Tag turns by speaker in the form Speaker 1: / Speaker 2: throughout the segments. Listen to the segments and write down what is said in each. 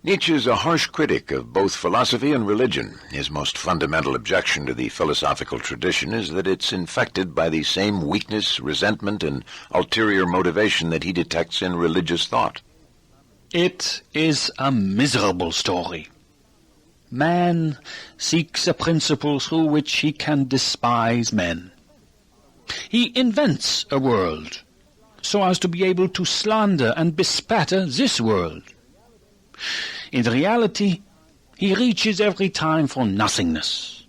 Speaker 1: Nietzsche is a harsh critic of both philosophy and religion. His most fundamental objection to the philosophical tradition is that it's infected by the same weakness, resentment, and ulterior motivation that he detects in religious thought.
Speaker 2: It is a miserable story. Man seeks a principle through which he can despise men. He invents a world so as to be able to slander and bespatter this world. In reality, he reaches every time for nothingness,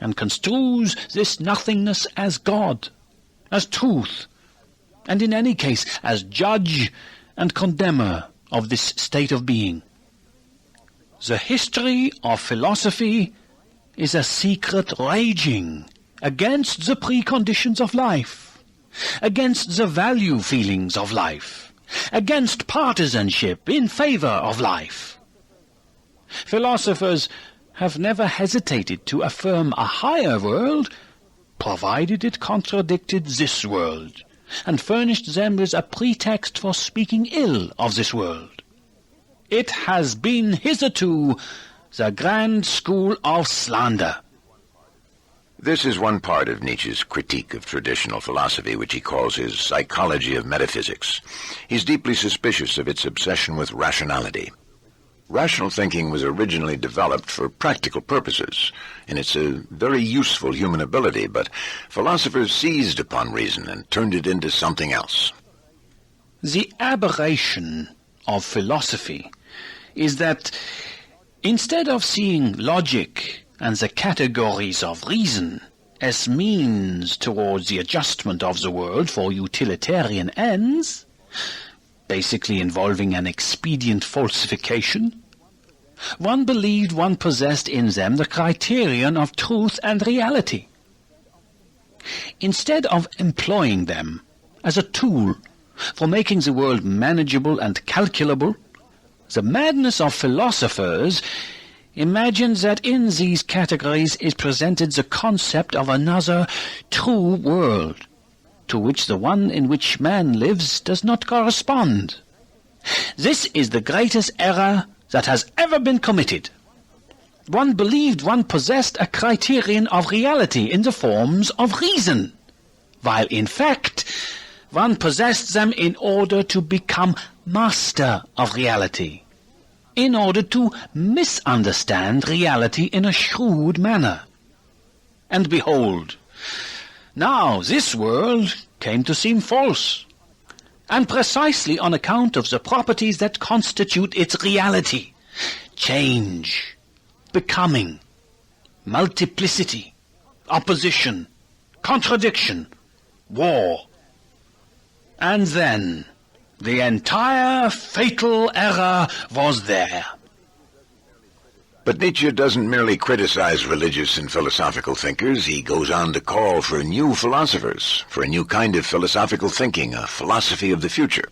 Speaker 2: and construes this nothingness as God, as truth, and in any case as judge and condemner of this state of being. The history of philosophy is a secret raging against the preconditions of life, against the value feelings of life, against partisanship in favor of life. Philosophers have never hesitated to affirm a higher world, provided it contradicted this world, and furnished them with a pretext for speaking ill of this world. It has been hitherto the grand school of slander.
Speaker 1: This is one part of Nietzsche's critique of traditional philosophy, which he calls his psychology of metaphysics. He's deeply suspicious of its obsession with rationality. Rational thinking was originally developed for practical purposes, and it's a very useful human ability, but philosophers seized upon reason and turned it into something else.
Speaker 2: The aberration of philosophy is that instead of seeing logic and the categories of reason as means towards the adjustment of the world for utilitarian ends, basically involving an expedient falsification, one believed one possessed in them the criterion of truth and reality. Instead of employing them as a tool for making the world manageable and calculable, the madness of philosophers imagines that in these categories is presented the concept of another true world, to which the one in which man lives does not correspond. This is the greatest error that has ever been committed. One believed one possessed a criterion of reality in the forms of reason, while in fact one possessed them in order to become master of reality, in order to misunderstand reality in a shrewd manner. And behold, now this world came to seem false, and precisely on account of the properties that constitute its reality: change, becoming, multiplicity, opposition, contradiction, war. And then the entire fatal error was there.
Speaker 1: But Nietzsche doesn't merely criticize religious and philosophical thinkers. He goes on to call for new philosophers, for a new kind of philosophical thinking, a philosophy of the future.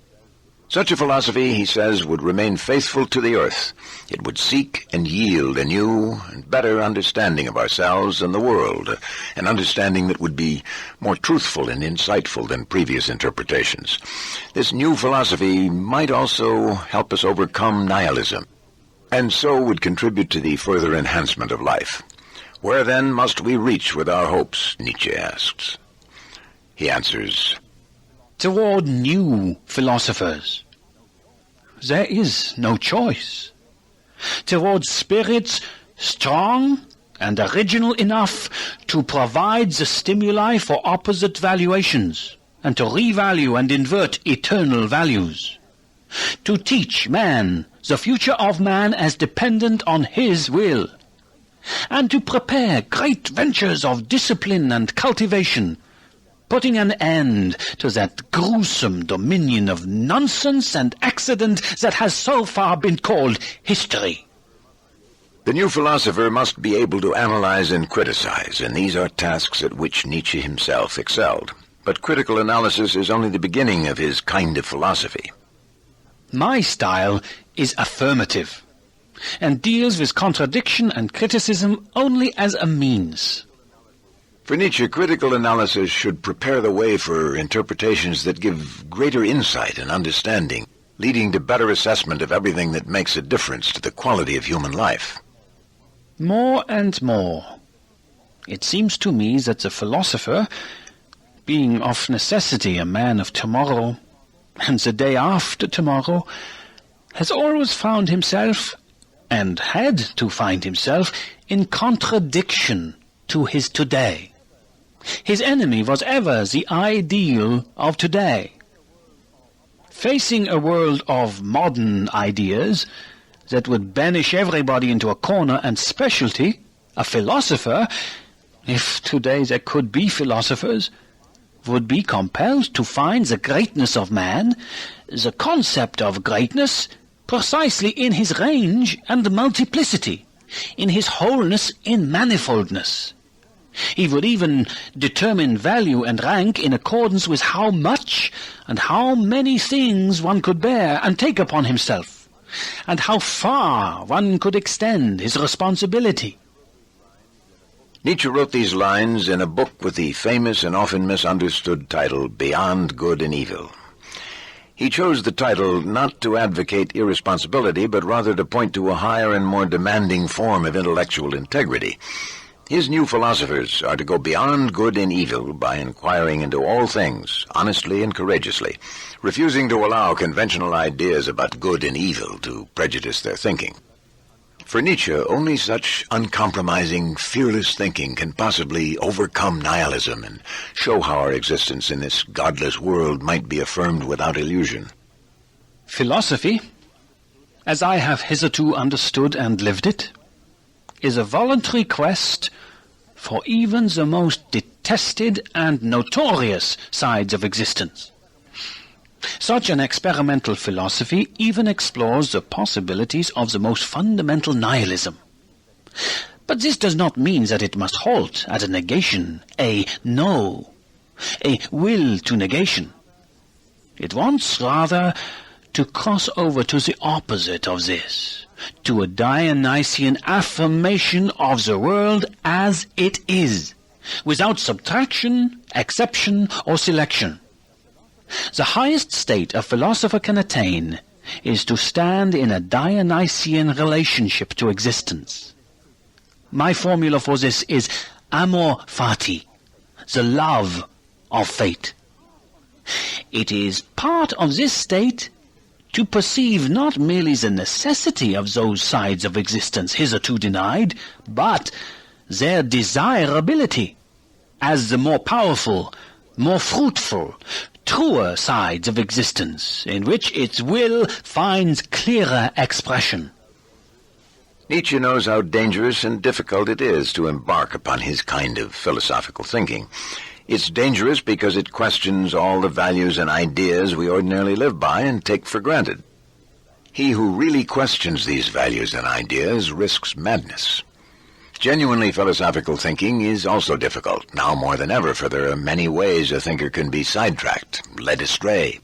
Speaker 1: Such a philosophy, he says, would remain faithful to the earth. It would seek and yield a new and better understanding of ourselves and the world, an understanding that would be more truthful and insightful than previous interpretations. This new philosophy might also help us overcome nihilism, and so would contribute to the further enhancement of life. Where then must we reach with our hopes, Nietzsche asks. He answers,
Speaker 2: toward new philosophers. There is no choice. Toward spirits strong and original enough to provide the stimuli for opposite valuations, and to revalue and invert eternal values. To teach man the future of man as dependent on his will, and to prepare great ventures of discipline and cultivation, putting an end to that gruesome dominion of nonsense and accident that has so far been called history.
Speaker 1: The new philosopher must be able to analyze and criticize, and these are tasks at which Nietzsche himself excelled. But critical analysis is only the beginning of his kind of philosophy.
Speaker 2: My style is affirmative, and deals with contradiction and criticism only as a means.
Speaker 1: For Nietzsche, critical analysis should prepare the way for interpretations that give greater insight and understanding. leading to better assessment of everything that makes a difference to the quality of human life.
Speaker 2: More and more, it seems to me that the philosopher, being of necessity a man of tomorrow and the day after tomorrow, has always found himself, and had to find himself, in contradiction to his today. His enemy was ever the ideal of today. Facing a world of modern ideas that would banish everybody into a corner and specialty, a philosopher, if today there could be philosophers, would be compelled to find the greatness of man, the concept of greatness, precisely in his range and multiplicity, in his wholeness in manifoldness. He would even determine value and rank in accordance with how much and how many things one could bear and take upon himself, and how far one could extend his responsibility.
Speaker 1: Nietzsche wrote these lines in a book with the famous and often misunderstood title, Beyond Good and Evil. He chose the title not to advocate irresponsibility, but rather to point to a higher and more demanding form of intellectual integrity. His new philosophers are to go beyond good and evil by inquiring into all things, honestly and courageously, refusing to allow conventional ideas about good and evil to prejudice their thinking. For Nietzsche, only such uncompromising, fearless thinking can possibly overcome nihilism and show how our existence in this godless world might be affirmed without illusion.
Speaker 2: Philosophy, as I have hitherto understood and lived it, is a voluntary quest for even the most detested and notorious sides of existence. Such an experimental philosophy even explores the possibilities of the most fundamental nihilism. But this does not mean that it must halt at a negation, a no, a will to negation. It wants rather to cross over to the opposite of this, to a Dionysian affirmation of the world as it is, without subtraction, exception, or selection. The highest state a philosopher can attain is to stand in a Dionysian relationship to existence. My formula for this is amor fati, the love of fate. It is part of this state to perceive not merely the necessity of those sides of existence hitherto denied, but their desirability as the more powerful, more fruitful, truer sides of existence, in which its will finds clearer expression.
Speaker 1: Nietzsche knows how dangerous and difficult it is to embark upon his kind of philosophical thinking. It's dangerous because it questions all the values and ideas we ordinarily live by and take for granted. He who really questions these values and ideas risks madness. Genuinely philosophical thinking is also difficult, now more than ever, for there are many ways a thinker can be sidetracked, led astray.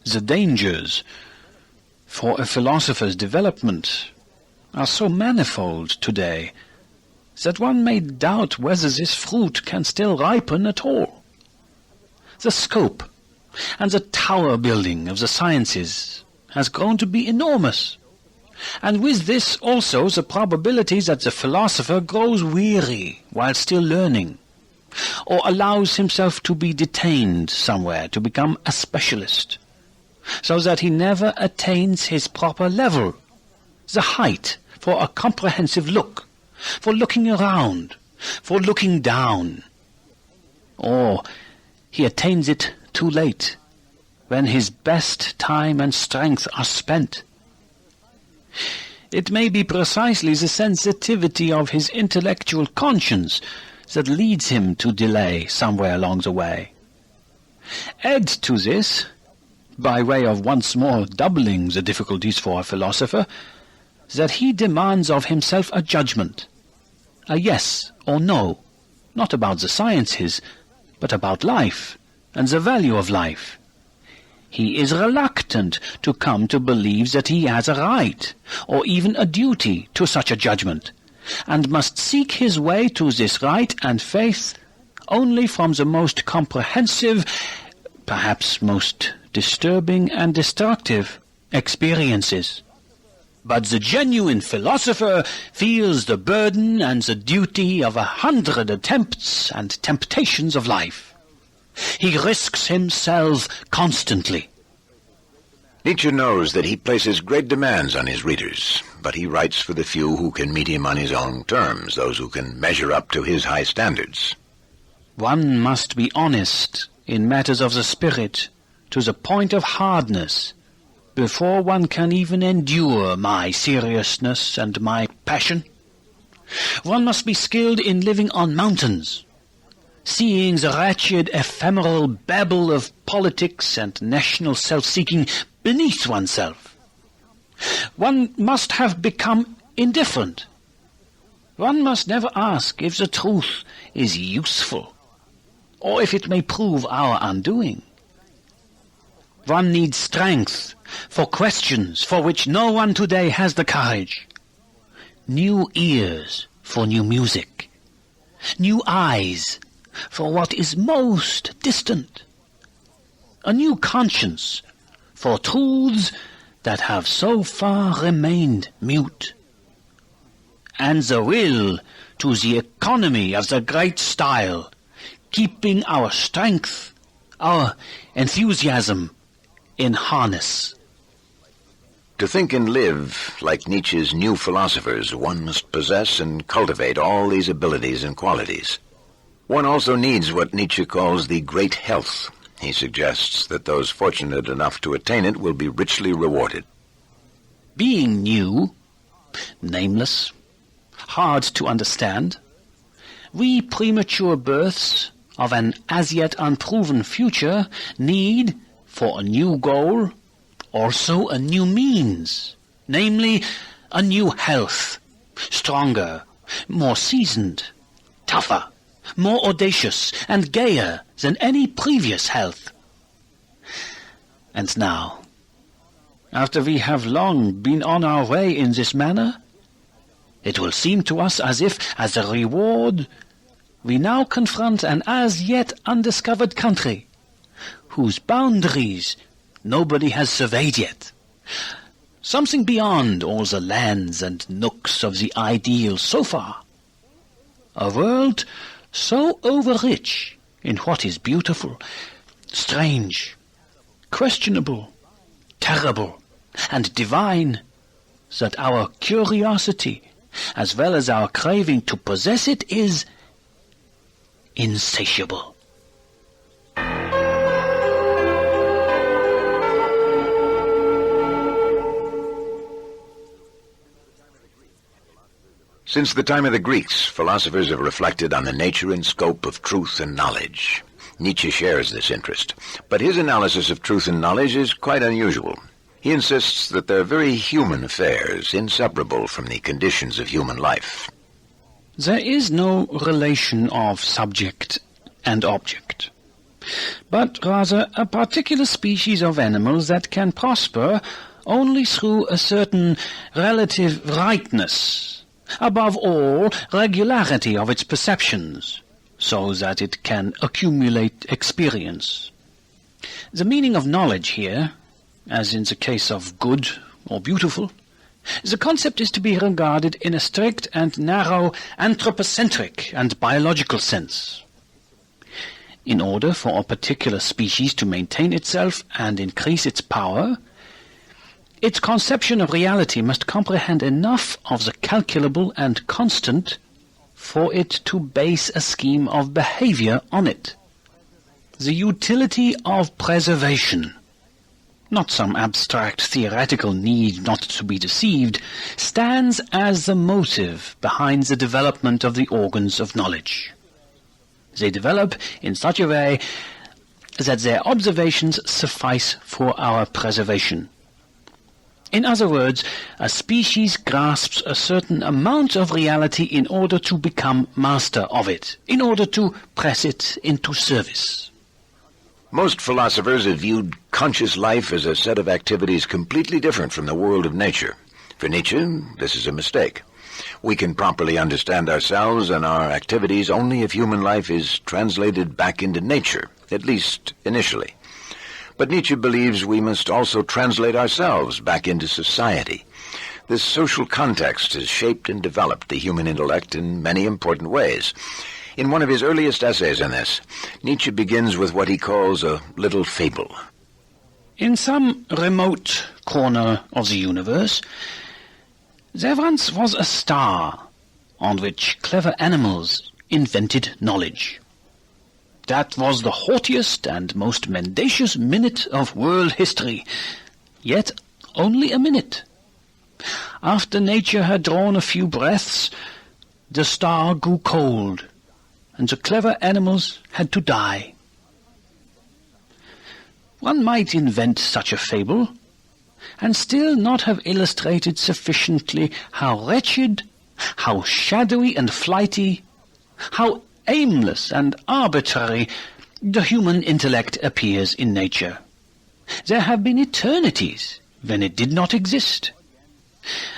Speaker 2: The dangers for a philosopher's development are so manifold today that one may doubt whether this fruit can still ripen at all. The scope and the tower building of the sciences has grown to be enormous, and with this also the probability that the philosopher grows weary while still learning, or allows himself to be detained somewhere to become a specialist, so that he never attains his proper level, the height for a comprehensive look, for looking around, for looking down. Or he attains it too late, when his best time and strength are spent. It may be precisely the sensitivity of his intellectual conscience that leads him to delay somewhere along the way. Add to this, by way of once more doubling the difficulties for a philosopher, that he demands of himself a judgment, a yes or no, not about the sciences, but about life and the value of life. He is reluctant to come to believe that he has a right, or even a duty, to such a judgment, and must seek his way to this right and faith only from the most comprehensive, perhaps most disturbing and destructive experiences. But the genuine philosopher feels the burden and the duty of 100 attempts and temptations of life. He risks himself constantly.
Speaker 1: Nietzsche knows that he places great demands on his readers, but he writes for the few who can meet him on his own terms, those who can measure up to his high standards.
Speaker 2: One must be honest in matters of the spirit to the point of hardness before one can even endure my seriousness and my passion. One must be skilled in living on mountains, seeing the wretched ephemeral babble of politics and national self-seeking beneath oneself. One must have become indifferent. One must never ask if the truth is useful, or if it may prove our undoing. One needs strength for questions for which no one today has the courage. New ears for new music. New eyes for what is most distant. A new conscience for truths that have so far remained mute. And the will to the economy of the great style, keeping our strength, our enthusiasm in harness.
Speaker 1: To think and live like Nietzsche's new philosophers, one must possess and cultivate all these abilities and qualities. One also needs what Nietzsche calls the great health. He suggests that those fortunate enough to attain it will be richly rewarded.
Speaker 2: Being new, nameless, hard to understand, we premature births of an as yet unproven future need, for a new goal, also a new means, namely a new health, stronger, more seasoned, tougher, more audacious and gayer than any previous health. And now, after we have long been on our way in this manner, it will seem to us as if, as a reward, we now confront an as yet undiscovered country, whose boundaries nobody has surveyed yet. Something beyond all the lands and nooks of the ideal so far. A world so overrich in what is beautiful, strange, questionable, terrible, and divine, that our curiosity, as well as our craving to possess it, is insatiable.
Speaker 1: Since the time of the Greeks, philosophers have reflected on the nature and scope of truth and knowledge. Nietzsche shares this interest, but his analysis of truth and knowledge is quite unusual. He insists that they're very human affairs, inseparable from the conditions of human life.
Speaker 2: There is no relation of subject and object, but rather a particular species of animals that can prosper only through a certain relative rightness, above all, regularity of its perceptions, so that it can accumulate experience. The meaning of knowledge here, as in the case of good or beautiful, the concept is to be regarded in a strict and narrow anthropocentric and biological sense. In order for a particular species to maintain itself and increase its power, its conception of reality must comprehend enough of the calculable and constant for it to base a scheme of behavior on it. The utility of preservation, not some abstract theoretical need not to be deceived, stands as the motive behind the development of the organs of knowledge. They develop in such a way that their observations suffice for our preservation. In other words, a species grasps a certain amount of reality in order to become master of it, in order to press it into service.
Speaker 1: Most philosophers have viewed conscious life as a set of activities completely different from the world of nature. For Nietzsche, this is a mistake. We can properly understand ourselves and our activities only if human life is translated back into nature, at least initially. But Nietzsche believes we must also translate ourselves back into society. This social context has shaped and developed the human intellect in many important ways. In one of his earliest essays on this, Nietzsche begins with what he calls a little fable.
Speaker 2: In some remote corner of the universe, there once was a star on which clever animals invented knowledge. That was the haughtiest and most mendacious minute of world history, yet only a minute. After nature had drawn a few breaths, the star grew cold, and the clever animals had to die. One might invent such a fable, and still not have illustrated sufficiently how wretched, how shadowy and flighty, how aimless and arbitrary the human intellect appears in nature. There have been eternities when it did not exist,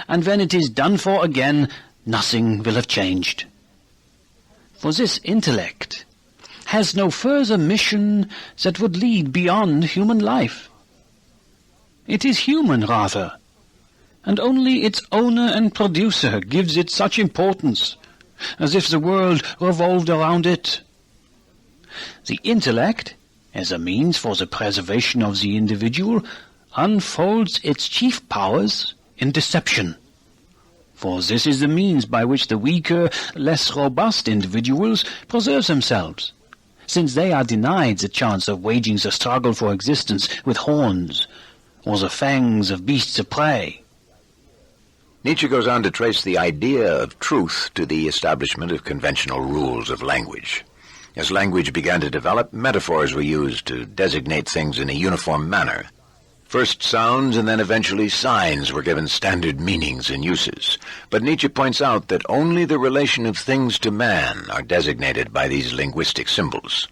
Speaker 2: and when it is done for again, nothing will have changed. For this intellect has no further mission that would lead beyond human life. It is human, rather, and only its owner and producer gives it such importance, as if the world revolved around it. The intellect, as a means for the preservation of the individual, unfolds its chief powers in deception. For this is the means by which the weaker, less robust individuals preserve themselves, since they are denied the chance of waging the struggle for existence with horns, or the fangs of beasts of prey.
Speaker 1: Nietzsche goes on to trace the idea of truth to the establishment of conventional rules of language. As language began to develop, metaphors were used to designate things in a uniform manner. First sounds and then eventually signs were given standard meanings and uses. But Nietzsche points out that only the relation of things to man are designated by these linguistic symbols.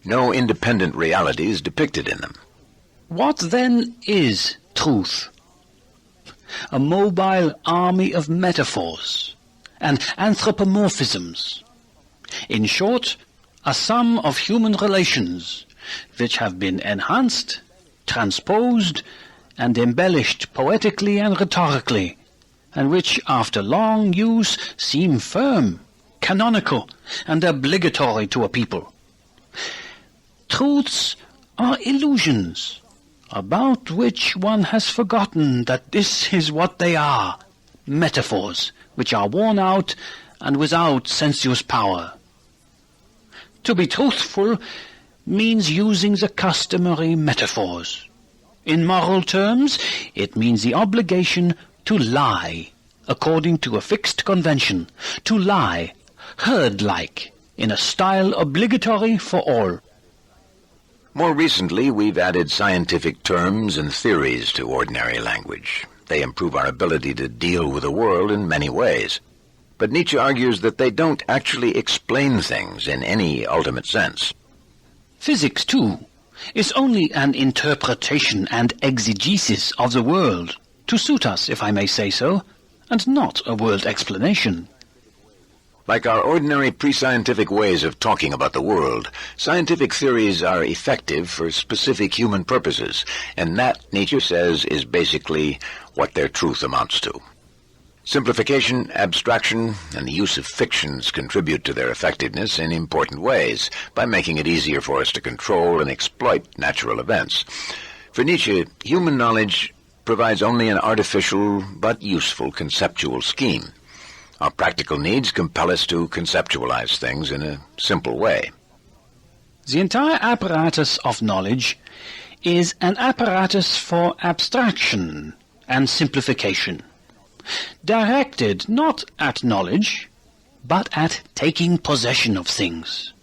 Speaker 1: No independent reality is depicted in them.
Speaker 2: What then is truth? A mobile army of metaphors and anthropomorphisms. In short, a sum of human relations which have been enhanced, transposed, and embellished poetically and rhetorically, and which, after long use, seem firm, canonical, and obligatory to a people. Truths are illusions, about which one has forgotten that this is what they are, metaphors, which are worn out and without sensuous power. To be truthful means using the customary metaphors. In moral terms, it means the obligation to lie, according to a fixed convention, to lie, herd-like, in a style obligatory for all.
Speaker 1: More recently, we've added scientific terms and theories to ordinary language. They improve our ability to deal with the world in many ways. But Nietzsche argues that they don't actually explain things in any ultimate sense.
Speaker 2: Physics, too, is only an interpretation and exegesis of the world, to suit us, if I may say so, and not a world explanation.
Speaker 1: Like our ordinary pre-scientific ways of talking about the world, scientific theories are effective for specific human purposes, and that, Nietzsche says, is basically what their truth amounts to. Simplification, abstraction, and the use of fictions contribute to their effectiveness in important ways by making it easier for us to control and exploit natural events. For Nietzsche, human knowledge provides only an artificial but useful conceptual scheme. Our practical needs compel us to conceptualize things in a simple way.
Speaker 2: The entire apparatus of knowledge is an apparatus for abstraction and simplification, directed not at knowledge, but at taking possession of things.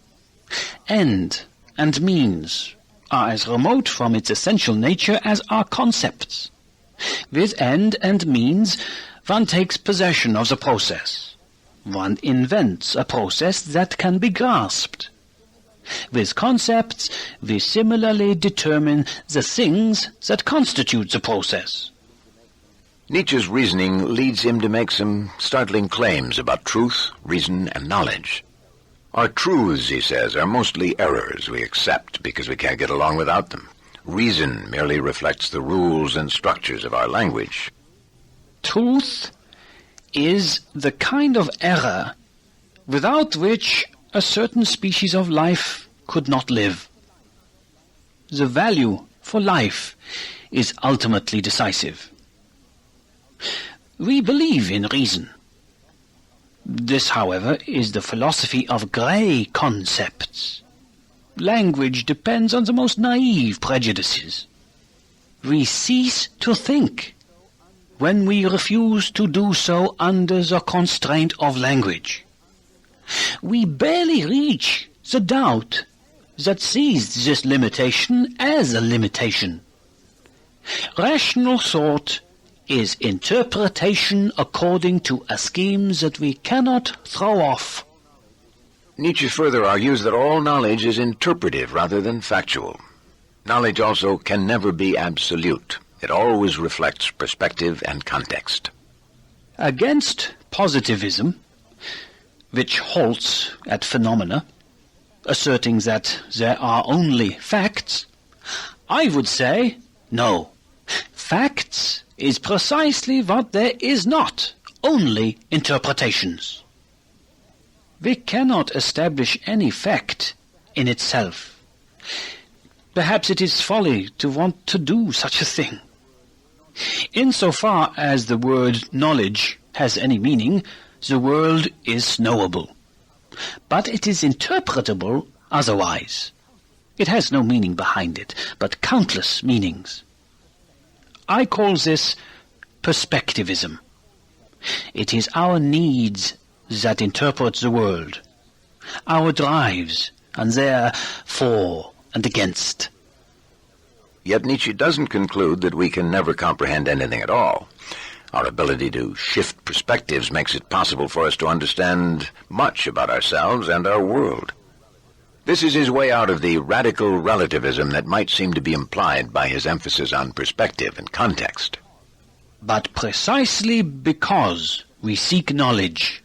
Speaker 2: End and means are as remote from its essential nature as are concepts. With end and means, one takes possession of the process. One invents a process that can be grasped. With concepts, we similarly determine the things that constitute the process.
Speaker 1: Nietzsche's reasoning leads him to make some startling claims about truth, reason, and knowledge. Our truths, he says, are mostly errors we accept because we can't get along without them. Reason merely reflects the rules and structures of our language.
Speaker 2: Truth is the kind of error without which a certain species of life could not live. The value for life is ultimately decisive. We believe in reason. This, however, is the philosophy of grey concepts. Language depends on the most naive prejudices. We cease to think when we refuse to do so under the constraint of language. We barely reach the doubt that sees this limitation as a limitation. Rational thought is interpretation according to a scheme that we cannot throw off.
Speaker 1: Nietzsche further argues that all knowledge is interpretive rather than factual. Knowledge also can never be absolute. It always reflects perspective and context.
Speaker 2: Against positivism, which halts at phenomena, asserting that there are only facts, I would say, no. Facts is precisely what there is not, only interpretations. We cannot establish any fact in itself. Perhaps it is folly to want to do such a thing. Insofar as the word knowledge has any meaning, the world is knowable. But it is interpretable otherwise. It has no meaning behind it, but countless meanings. I call this perspectivism. It is our needs that interpret the world, our drives, and their for and against.
Speaker 1: Yet Nietzsche doesn't conclude that we can never comprehend anything at all. Our ability to shift perspectives makes it possible for us to understand much about ourselves and our world. This is his way out of the radical relativism that might seem to be implied by his emphasis on perspective and context.
Speaker 2: But precisely because we seek knowledge,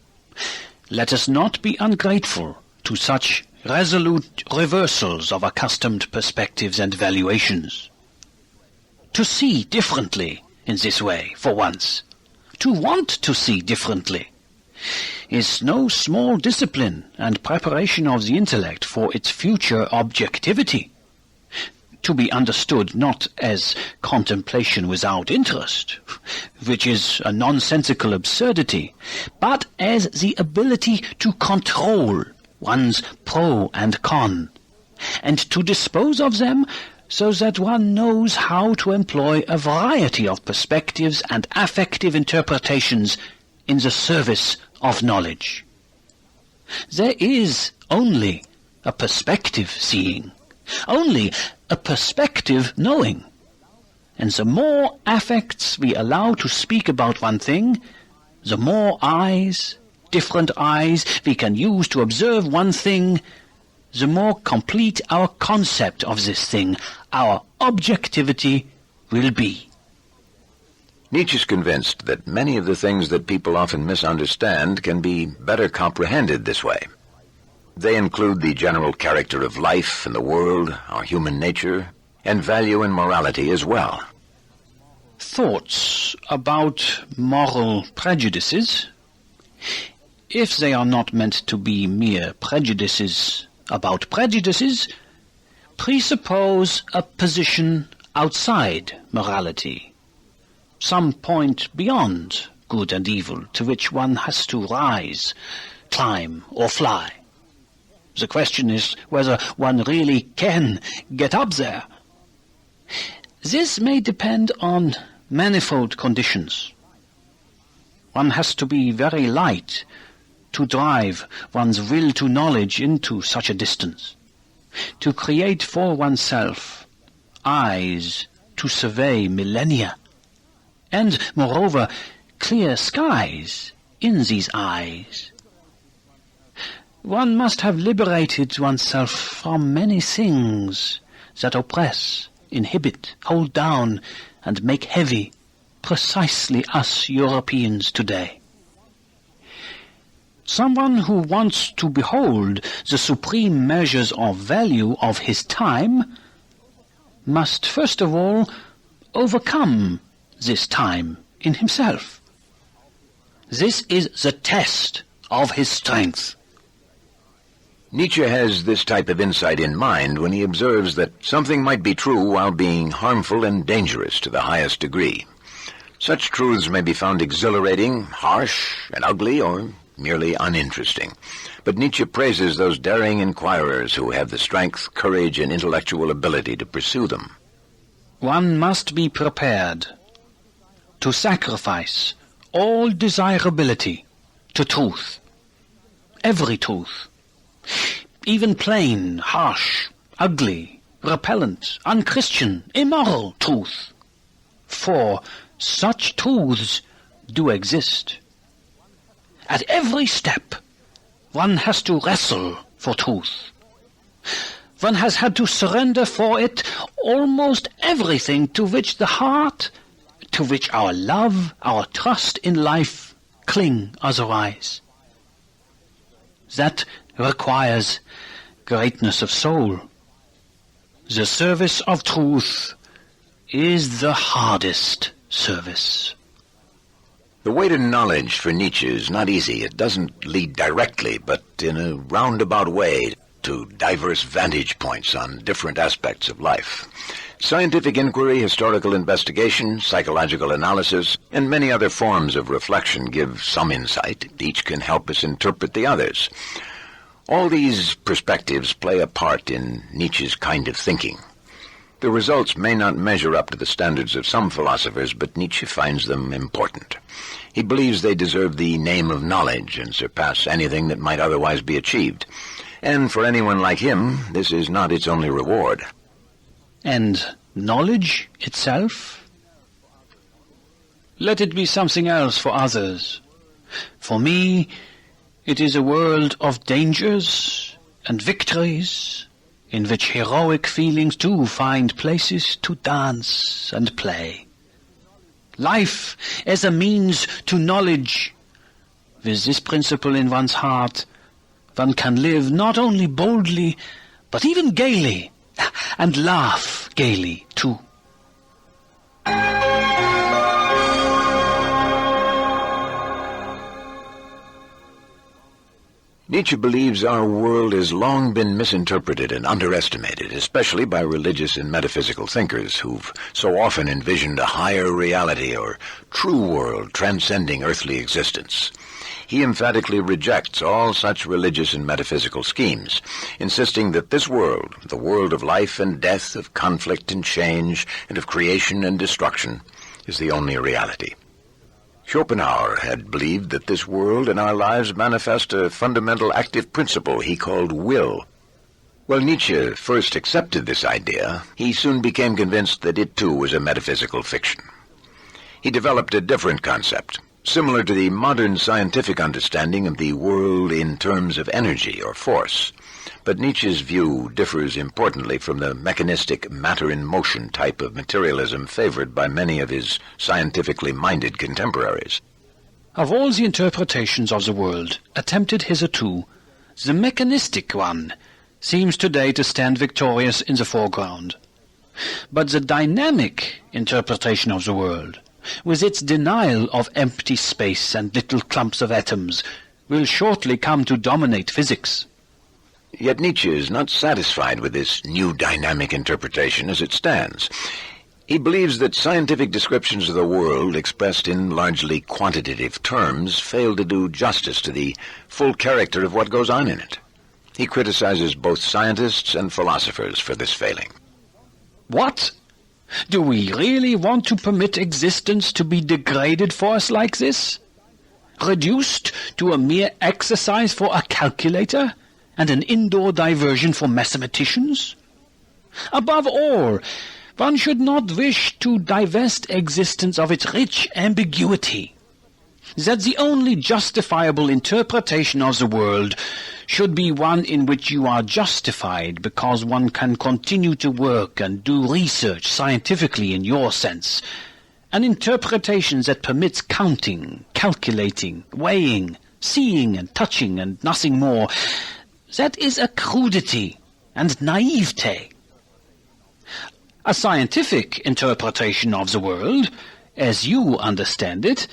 Speaker 2: let us not be ungrateful to such resolute reversals of accustomed perspectives and valuations. To see differently in this way, for once, to want to see differently, is no small discipline and preparation of the intellect for its future objectivity, to be understood not as contemplation without interest, which is a nonsensical absurdity, but as the ability to control one's pro and con, and to dispose of them so that one knows how to employ a variety of perspectives and affective interpretations in the service of knowledge. There is only a perspective seeing, only a perspective knowing. And the more affects we allow to speak about one thing, the more eyes, different eyes, we can use to observe one thing, the more complete our concept of this thing, our objectivity, will be.
Speaker 1: Nietzsche is convinced that many of the things that people often misunderstand can be better comprehended this way. They include the general character of life and the world, our human nature, and value and morality as well.
Speaker 2: Thoughts about moral prejudices, if they are not meant to be mere prejudices about prejudices, presuppose a position outside morality, some point beyond good and evil to which one has to rise, climb, or fly. The question is whether one really can get up there. This may depend on manifold conditions. One has to be very light to drive one's will to knowledge into such a distance, to create for oneself eyes to survey millennia, and, moreover, clear skies in these eyes. One must have liberated oneself from many things that oppress, inhibit, hold down, and make heavy precisely us Europeans today. Someone who wants to behold the supreme measures of value of his time must first of all overcome this time in himself. This is the test of his strength.
Speaker 1: Nietzsche has this type of insight in mind when he observes that something might be true while being harmful and dangerous to the highest degree. Such truths may be found exhilarating, harsh, and ugly, or merely uninteresting. But Nietzsche praises those daring inquirers who have the strength, courage, and intellectual ability to pursue them.
Speaker 2: One must be prepared to sacrifice all desirability to truth. Every truth. Even plain, harsh, ugly, repellent, unchristian, immoral truth. For such truths do exist. At every step, one has to wrestle for truth. One has had to surrender for it almost everything to which the heart, to which our love, our trust in life cling otherwise. That requires greatness of soul. The service of truth is the hardest service.
Speaker 1: The way to knowledge for Nietzsche is not easy. It doesn't lead directly, but in a roundabout way, to diverse vantage points on different aspects of life. Scientific inquiry, historical investigation, psychological analysis, and many other forms of reflection give some insight. Each can help us interpret the others. All these perspectives play a part in Nietzsche's kind of thinking. The results may not measure up to the standards of some philosophers, but Nietzsche finds them important. He believes they deserve the name of knowledge and surpass anything that might otherwise be achieved. And for anyone like him, this is not its only reward.
Speaker 2: And knowledge itself? Let it be something else for others. For me, it is a world of dangers and victories, in which heroic feelings too find places to dance and play. Life as a means to knowledge. With this principle in one's heart, one can live not only boldly, but even gaily, and laugh gaily too.
Speaker 1: Nietzsche believes our world has long been misinterpreted and underestimated, especially by religious and metaphysical thinkers who've so often envisioned a higher reality or true world transcending earthly existence. He emphatically rejects all such religious and metaphysical schemes, insisting that this world, the world of life and death, of conflict and change, and of creation and destruction, is the only reality. Schopenhauer had believed that this world and our lives manifest a fundamental active principle he called will. When Nietzsche first accepted this idea, he soon became convinced that it too was a metaphysical fiction. He developed a different concept, similar to the modern scientific understanding of the world in terms of energy or force. But Nietzsche's view differs importantly from the mechanistic matter-in-motion type of materialism favored by many of his scientifically minded contemporaries.
Speaker 2: Of all the interpretations of the world attempted hitherto, the mechanistic one seems today to stand victorious in the foreground. But the dynamic interpretation of the world, with its denial of empty space and little clumps of atoms, will shortly come to dominate physics.
Speaker 1: Yet Nietzsche is not satisfied with this new dynamic interpretation as it stands. He believes that scientific descriptions of the world, expressed in largely quantitative terms, fail to do justice to the full character of what goes on in it. He criticizes both scientists and philosophers for this failing.
Speaker 2: What? Do we really want to permit existence to be degraded for us like this? Reduced to a mere exercise for a calculator and an indoor diversion for mathematicians? Above all, one should not wish to divest existence of its rich ambiguity. That the only justifiable interpretation of the world should be one in which you are justified because one can continue to work and do research scientifically in your sense. An interpretation that permits counting, calculating, weighing, seeing and touching and nothing more. That is a crudity and naivete. A scientific interpretation of the world, as you understand it,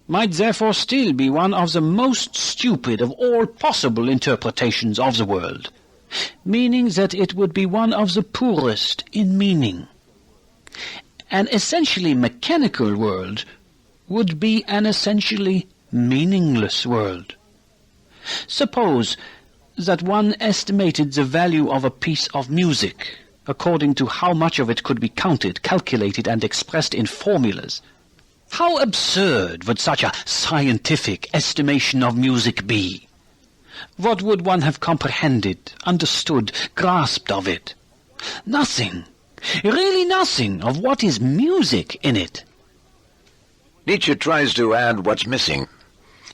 Speaker 2: might therefore still be one of the most stupid of all possible interpretations of the world, meaning that it would be one of the poorest in meaning. An essentially mechanical world would be an essentially meaningless world. Suppose that one estimated the value of a piece of music according to how much of it could be counted, calculated, and expressed in formulas. How absurd would such a scientific estimation of music be? What would one have comprehended, understood, grasped of it? Nothing, really nothing of what is music in it.
Speaker 1: Nietzsche tries to add what's missing.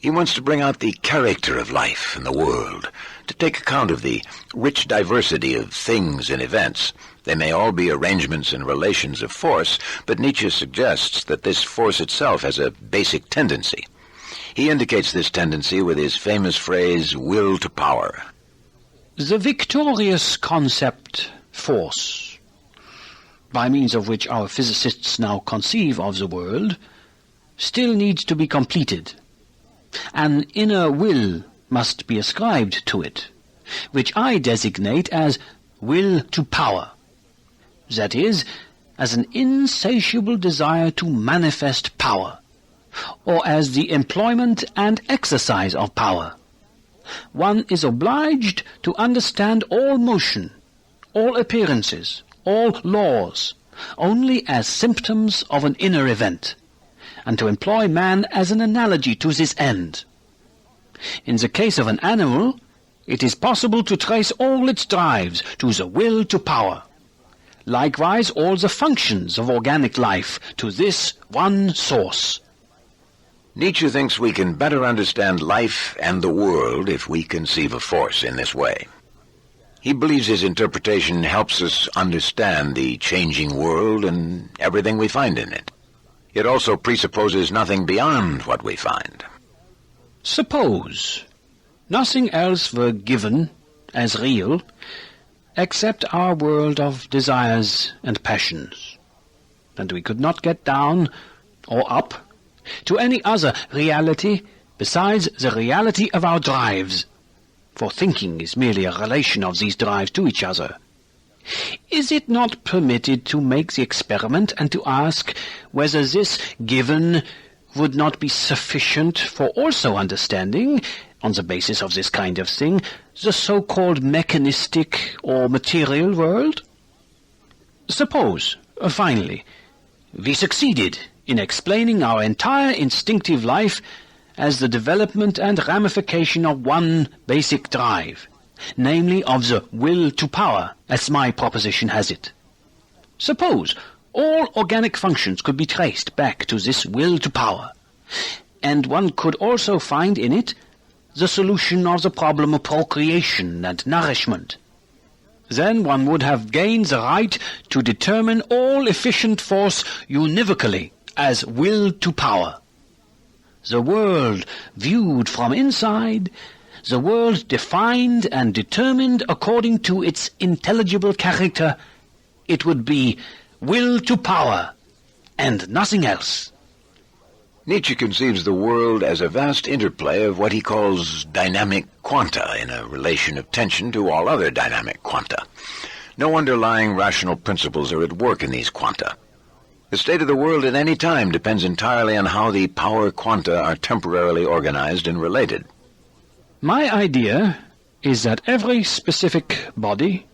Speaker 1: He wants to bring out the character of life and the world, to take account of the rich diversity of things and events. They may all be arrangements and relations of force, but Nietzsche suggests that this force itself has a basic tendency. He indicates this tendency with his famous phrase, will to power.
Speaker 2: The victorious concept force, by means of which our physicists now conceive of the world, still needs to be completed. An inner will must be ascribed to it, which I designate as will to power. That is, as an insatiable desire to manifest power, or as the employment and exercise of power. One is obliged to understand all motion, all appearances, all laws, only as symptoms of an inner event, and to employ man as an analogy to this end. In the case of an animal, it is possible to trace all its drives to the will to power. Likewise, all the functions of organic life to this one source.
Speaker 1: Nietzsche thinks we can better understand life and the world if we conceive of force in this way. He believes his interpretation helps us understand the changing world and everything we find in it. It also presupposes nothing beyond what we find.
Speaker 2: Suppose nothing else were given as real except our world of desires and passions, and we could not get down or up to any other reality besides the reality of our drives, for thinking is merely a relation of these drives to each other. Is it not permitted to make the experiment and to ask whether this given would not be sufficient for also understanding, on the basis of this kind of thing, the so-called mechanistic or material world? Suppose, finally, we succeeded in explaining our entire instinctive life as the development and ramification of one basic drive, namely of the will to power, as my proposition has it. Suppose all organic functions could be traced back to this will to power, and one could also find in it the solution of the problem of procreation and nourishment. Then one would have gained the right to determine all efficient force univocally as will to power. The world viewed from inside, the world defined and determined according to its intelligible character, it would be will to power and nothing else.
Speaker 1: Nietzsche conceives the world as a vast interplay of what he calls dynamic quanta in a relation of tension to all other dynamic quanta. No underlying rational principles are at work in these quanta. The state of the world at any time depends entirely on how the power quanta are temporarily organized and related.
Speaker 2: My idea is that every specific body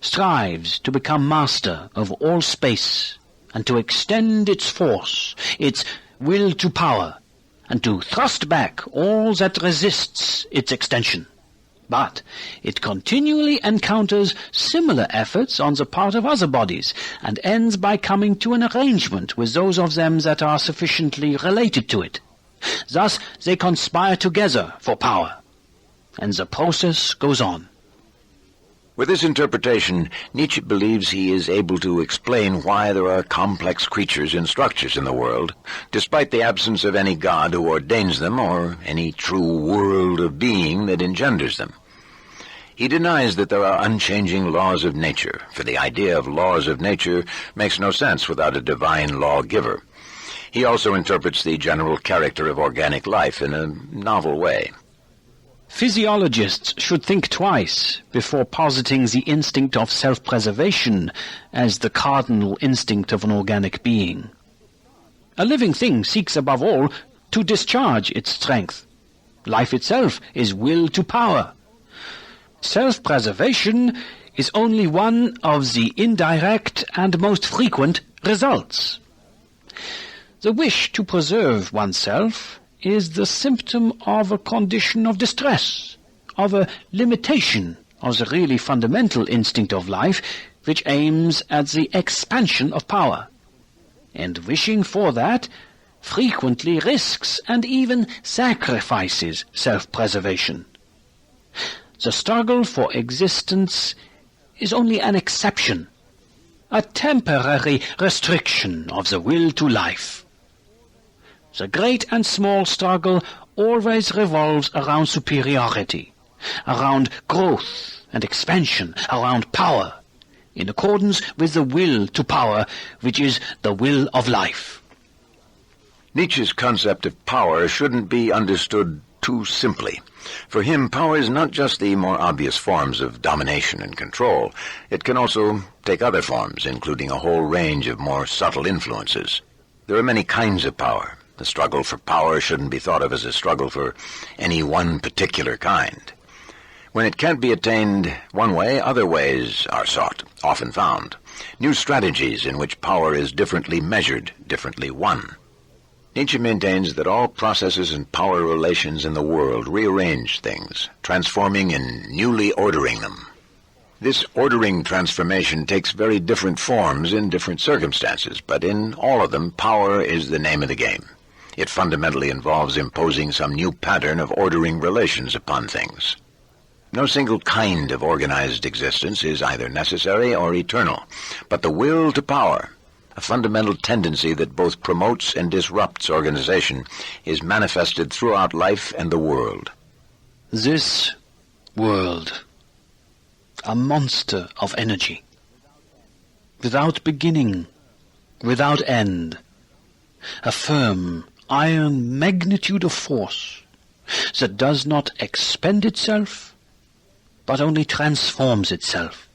Speaker 2: strives to become master of all space and to extend its force, its will to power, and to thrust back all that resists its extension. But it continually encounters similar efforts on the part of other bodies, and ends by coming to an arrangement with those of them that are sufficiently related to it. Thus they conspire together for power, and the process goes on.
Speaker 1: With this interpretation, Nietzsche believes he is able to explain why there are complex creatures and structures in the world, despite the absence of any God who ordains them or any true world of being that engenders them. He denies that there are unchanging laws of nature, for the idea of laws of nature makes no sense without a divine lawgiver. He also interprets the general character of organic life in a novel way.
Speaker 2: Physiologists should think twice before positing the instinct of self-preservation as the cardinal instinct of an organic being. A living thing seeks above all to discharge its strength. Life itself is will to power. Self-preservation is only one of the indirect and most frequent results. The wish to preserve oneself is the symptom of a condition of distress, of a limitation of the really fundamental instinct of life, which aims at the expansion of power. And wishing for that frequently risks and even sacrifices self-preservation. The struggle for existence is only an exception, a temporary restriction of the will to life. The great and small struggle always revolves around superiority, around growth and expansion, around power, in accordance with the will to power, which is the will of life.
Speaker 1: Nietzsche's concept of power shouldn't be understood too simply. For him, power is not just the more obvious forms of domination and control. It can also take other forms, including a whole range of more subtle influences. There are many kinds of power. The struggle for power shouldn't be thought of as a struggle for any one particular kind. When it can't be attained one way, other ways are sought, often found. New strategies in which power is differently measured, differently won. Nietzsche maintains that all processes and power relations in the world rearrange things, transforming and newly ordering them. This ordering transformation takes very different forms in different circumstances, but in all of them, power is the name of the game. It fundamentally involves imposing some new pattern of ordering relations upon things. No single kind of organized existence is either necessary or eternal, but the will to power, a fundamental tendency that both promotes and disrupts organization, is manifested throughout life and the world.
Speaker 2: This world, a monster of energy, without beginning, without end, a firm, iron magnitude of force that does not expend itself, but only transforms itself.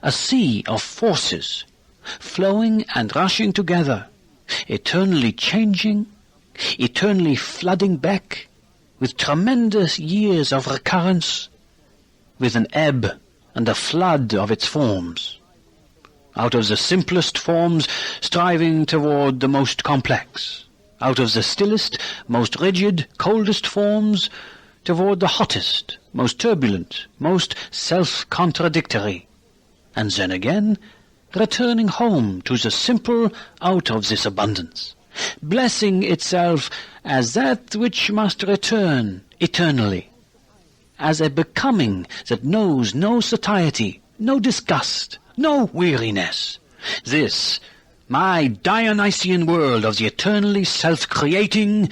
Speaker 2: A sea of forces flowing and rushing together, eternally changing, eternally flooding back, with tremendous years of recurrence, with an ebb and a flood of its forms. Out of the simplest forms striving toward the most complex. Out of the stillest, most rigid, coldest forms toward the hottest, most turbulent, most self-contradictory. And then again, returning home to the simple out of this abundance, blessing itself as that which must return eternally, as a becoming that knows no satiety, no disgust, no weariness. This, my Dionysian world of the eternally self-creating,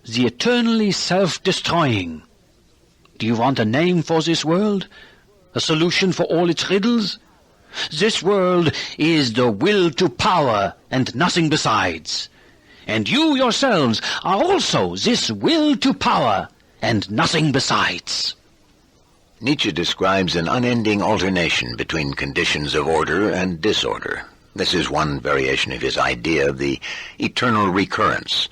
Speaker 2: the eternally self-destroying. Do you want a name for this world? A solution for all its riddles? This world is the will to power and nothing besides. And you yourselves are also this will to power and nothing besides.
Speaker 1: Nietzsche describes an unending alternation between conditions of order and disorder. This is one variation of his idea of the eternal recurrence.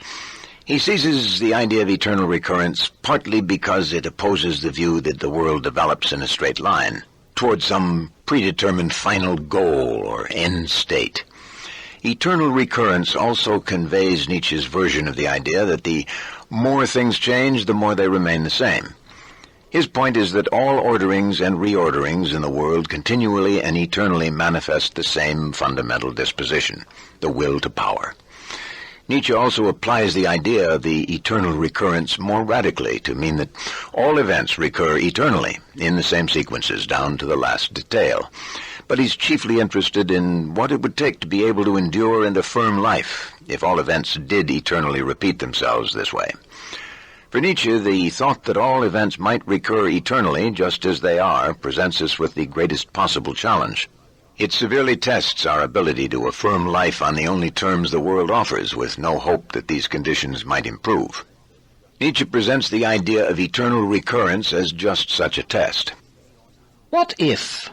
Speaker 1: He seizes the idea of eternal recurrence partly because it opposes the view that the world develops in a straight line towards some predetermined final goal or end state. Eternal recurrence also conveys Nietzsche's version of the idea that the more things change, the more they remain the same. His point is that all orderings and reorderings in the world continually and eternally manifest the same fundamental disposition, the will to power. Nietzsche also applies the idea of the eternal recurrence more radically to mean that all events recur eternally in the same sequences down to the last detail. But he's chiefly interested in what it would take to be able to endure and affirm life if all events did eternally repeat themselves this way. For Nietzsche, the thought that all events might recur eternally just as they are presents us with the greatest possible challenge. It severely tests our ability to affirm life on the only terms the world offers, with no hope that these conditions might improve. Nietzsche presents the idea of eternal recurrence as just such a test.
Speaker 2: What if,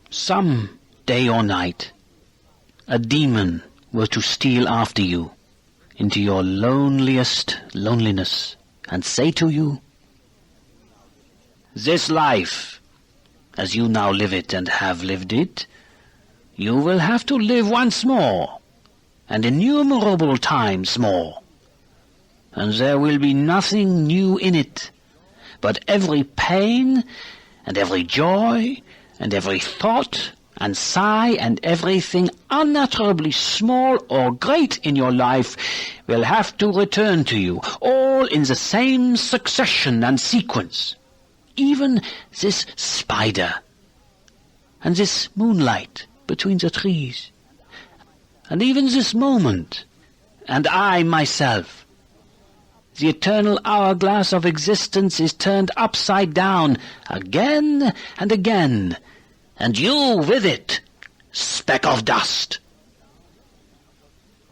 Speaker 2: some day or night, a demon were to steal after you into your loneliest loneliness and say to you, "This life, as you now live it and have lived it, you will have to live once more, and innumerable times more, and there will be nothing new in it, but every pain and every joy and every thought and sigh and everything unutterably small or great in your life will have to return to you, all in the same succession and sequence. Even this spider, and this moonlight between the trees, and even this moment, and I myself. The eternal hourglass of existence is turned upside down again and again, and you with it, speck of dust."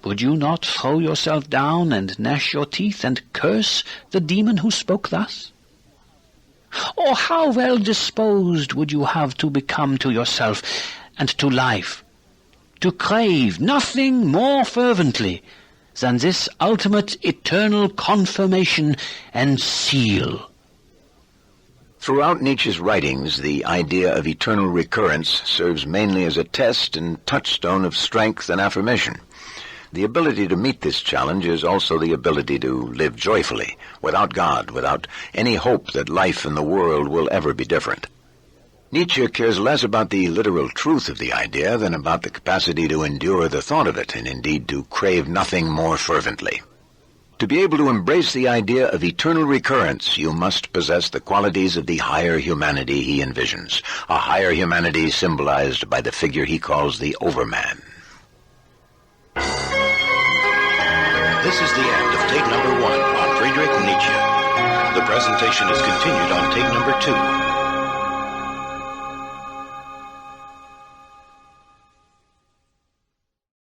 Speaker 2: Would you not throw yourself down and gnash your teeth and curse the demon who spoke thus? Or how well disposed would you have to become to yourself and to life, to crave nothing more fervently than this ultimate eternal confirmation and seal?
Speaker 1: Throughout Nietzsche's writings, the idea of eternal recurrence serves mainly as a test and touchstone of strength and affirmation. The ability to meet this challenge is also the ability to live joyfully, without God, without any hope that life and the world will ever be different. Nietzsche cares less about the literal truth of the idea than about the capacity to endure the thought of it, and indeed to crave nothing more fervently. To be able to embrace the idea of eternal recurrence, you must possess the qualities of the higher humanity he envisions, a higher humanity symbolized by the figure he calls the Overman.
Speaker 3: This is the end of tape number 1 on Friedrich Nietzsche. The presentation is continued on tape number 2.